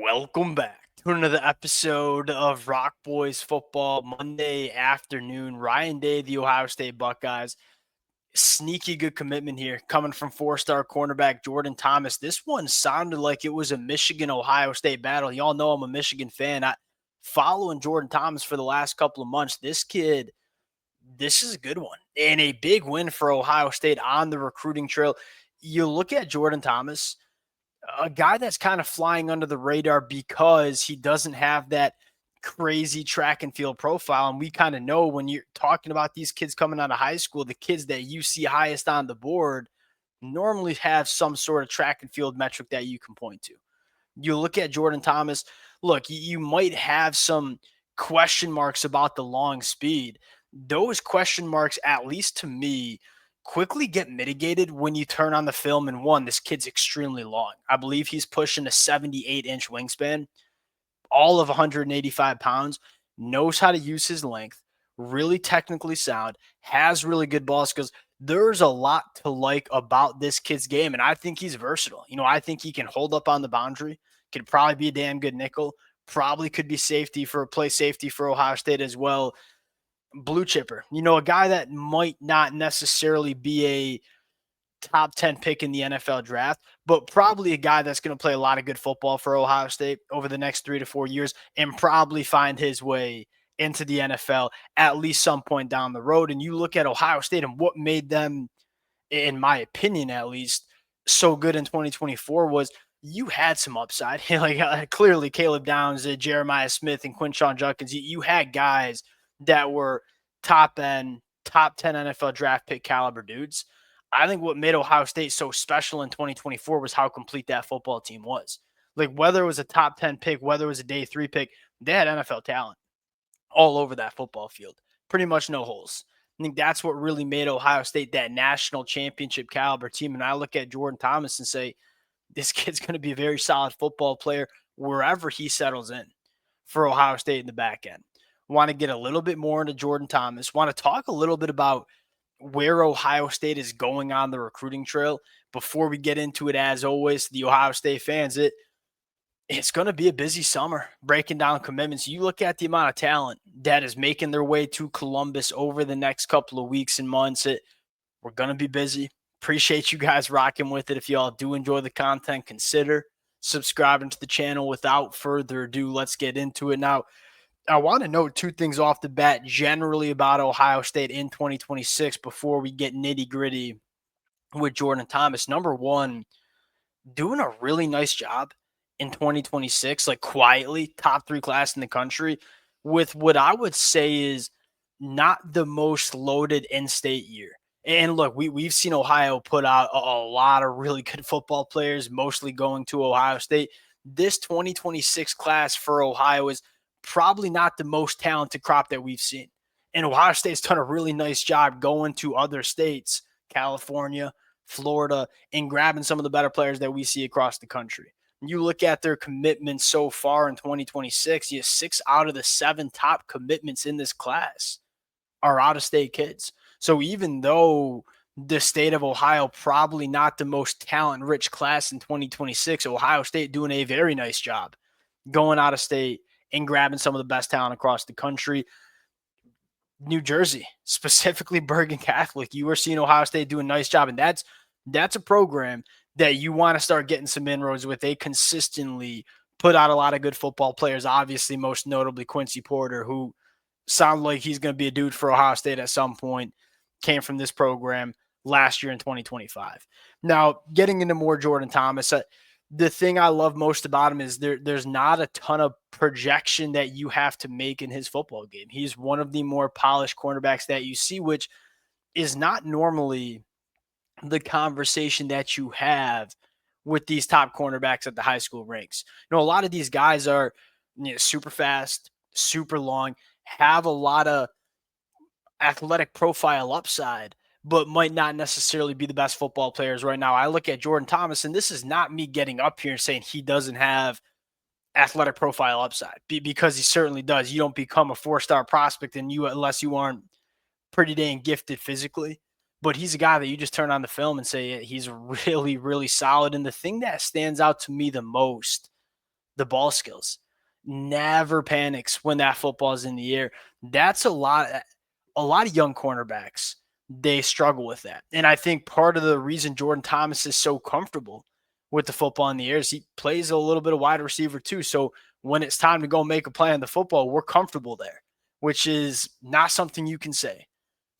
Welcome back to another episode of Rock Boys Football Monday afternoon. Ryan Day, the Ohio State Buckeyes. Sneaky good commitment here coming from four-star cornerback Jordan Thomas. This one sounded like it was a Michigan-Ohio State battle. Y'all know I'm a Michigan fan. Following Jordan Thomas for the last couple of months. This kid, this is a good one. And a big win for Ohio State on the recruiting trail. You look at Jordan Thomas, a guy that's kind of flying under the radar because he doesn't have that crazy track and field profile. And we kind of know when you're talking about these kids coming out of high school, the kids that you see highest on the board normally have some sort of track and field metric that you can point to. You look at Jordan Thomas, look, you might have some question marks about the long speed. Those question marks, at least to me, quickly get mitigated when you turn on the film. And one, this kid's extremely long. I believe he's pushing a 78-inch wingspan, all of 185 pounds, knows how to use his length, really technically sound, has really good ball skills. There's a lot to like about this kid's game, and I think he's versatile. I think he can hold up on the boundary, could probably be a damn good nickel, probably could be play safety for Ohio State as well. Blue chipper, a guy that might not necessarily be a top 10 pick in the NFL draft, but probably a guy that's going to play a lot of good football for Ohio State over the next 3 to 4 years and probably find his way into the NFL at least some point down the road. And you look at Ohio State and what made them, in my opinion at least, so good in 2024 was you had some upside. Clearly Caleb Downs, Jeremiah Smith, and Quinshon Judkins, you had guys that were top 10 NFL draft pick caliber dudes. I think what made Ohio State so special in 2024 was how complete that football team was. Like whether it was a top 10 pick, whether it was a day 3 pick, they had NFL talent all over that football field. Pretty much no holes. I think that's what really made Ohio State that national championship caliber team. And I look at Jordan Thomas and say, this kid's going to be a very solid football player wherever he settles in for Ohio State in the back end. Want to get a little bit more into Jordan Thomas. Want to talk a little bit about where Ohio State is going on the recruiting trail. Before we get into it, as always, the Ohio State fans, it's going to be a busy summer breaking down commitments. You look at the amount of talent that is making their way to Columbus over the next couple of weeks and months. We're going to be busy. Appreciate you guys rocking with it. If y'all do enjoy the content, consider subscribing to the channel. Without further ado, let's get into it now. I want to note two things off the bat generally about Ohio State in 2026 before we get nitty gritty with Jordan Thomas. Number one, doing a really nice job in 2026, like quietly, top 3 class in the country with what I would say is not the most loaded in-state year. And look, we've seen Ohio put out a lot of really good football players, mostly going to Ohio State. This 2026 class for Ohio is probably not the most talented crop that we've seen. And Ohio State's done a really nice job going to other states, California, Florida, and grabbing some of the better players that we see across the country. You look at their commitments so far in 2026, 6 out of the 7 top commitments in this class are out-of-state kids. So even though the state of Ohio probably not the most talent-rich class in 2026, Ohio State doing a very nice job going out of state and grabbing some of the best talent across the country. New Jersey, specifically Bergen Catholic, you are seeing Ohio State do a nice job, and that's a program that you want to start getting some inroads with. They consistently put out a lot of good football players, obviously most notably Quincy Porter, who sounds like he's going to be a dude for Ohio State at some point, came from this program last year in 2025. Now, getting into more Jordan Thomas, the thing I love most about him is there's not a ton of projection that you have to make in his football game. He's one of the more polished cornerbacks that you see, which is not normally the conversation that you have with these top cornerbacks at the high school ranks. A lot of these guys are super fast, super long, have a lot of athletic profile upside, but might not necessarily be the best football players right now. I look at Jordan Thomas, and this is not me getting up here and saying he doesn't have athletic profile upside, because he certainly does. You don't become a 4-star prospect unless you aren't pretty dang gifted physically. But he's a guy that you just turn on the film and say he's really, really solid. And the thing that stands out to me the most the ball skills, never panics when that football is in the air. That's a lot of young cornerbacks, they struggle with that. And I think part of the reason Jordan Thomas is so comfortable with the football in the air is he plays a little bit of wide receiver too. So when it's time to go make a play on the football, we're comfortable there, which is not something you can say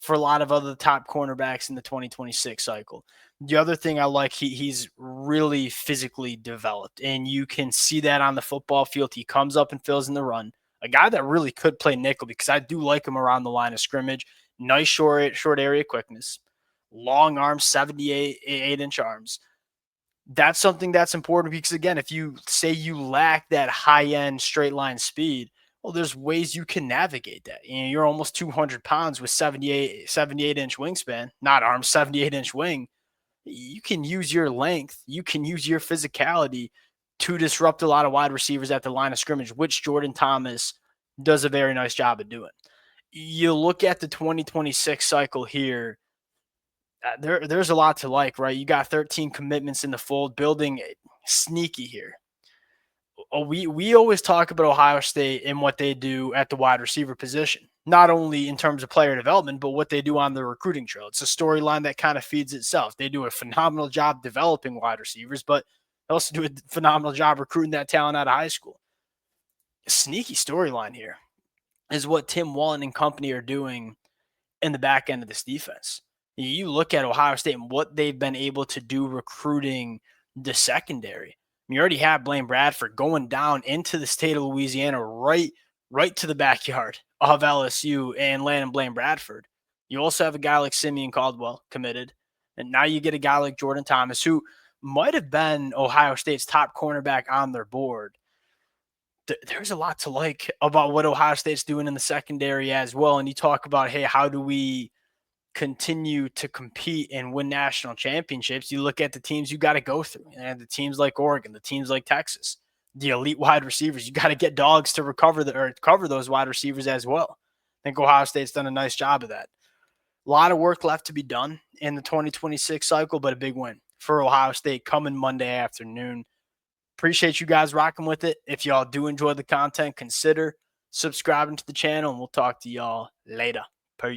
for a lot of other top cornerbacks in the 2026 cycle. The other thing I like, he's really physically developed, and you can see that on the football field. He comes up and fills in the run. A guy that really could play nickel because I do like him around the line of scrimmage. Nice short area quickness, long arms, 78-inch arms. That's something that's important because, again, if you say you lack that high-end straight line speed, well, there's ways you can navigate that. You're almost 200 pounds with 78-inch wingspan, not arms, 78-inch wing. You can use your length, you can use your physicality to disrupt a lot of wide receivers at the line of scrimmage, which Jordan Thomas does a very nice job of doing. You look at the 2026 cycle here, there's a lot to like, right? You got 13 commitments in the fold, building sneaky here. We always talk about Ohio State and what they do at the wide receiver position, not only in terms of player development, but what they do on the recruiting trail. It's a storyline that kind of feeds itself. They do a phenomenal job developing wide receivers, but they also do a phenomenal job recruiting that talent out of high school. A sneaky storyline here is what Tim Walton and company are doing in the back end of this defense. You look at Ohio State and what they've been able to do recruiting the secondary. You already have Blaine Bradford going down into the state of Louisiana, right to the backyard of LSU and landing Blaine Bradford. You also have a guy like Simeon Caldwell committed. And now you get a guy like Jordan Thomas, who might have been Ohio State's top cornerback on their board. There's a lot to like about what Ohio State's doing in the secondary as well. And you talk about, hey, how do we continue to compete and win national championships? You look at the teams you got to go through, and the teams like Oregon, the teams like Texas, the elite wide receivers. You got to get dogs to cover those wide receivers as well. I think Ohio State's done a nice job of that. A lot of work left to be done in the 2026 cycle, but a big win for Ohio State coming Monday afternoon. Appreciate you guys rocking with it. If y'all do enjoy the content, consider subscribing to the channel, and we'll talk to y'all later.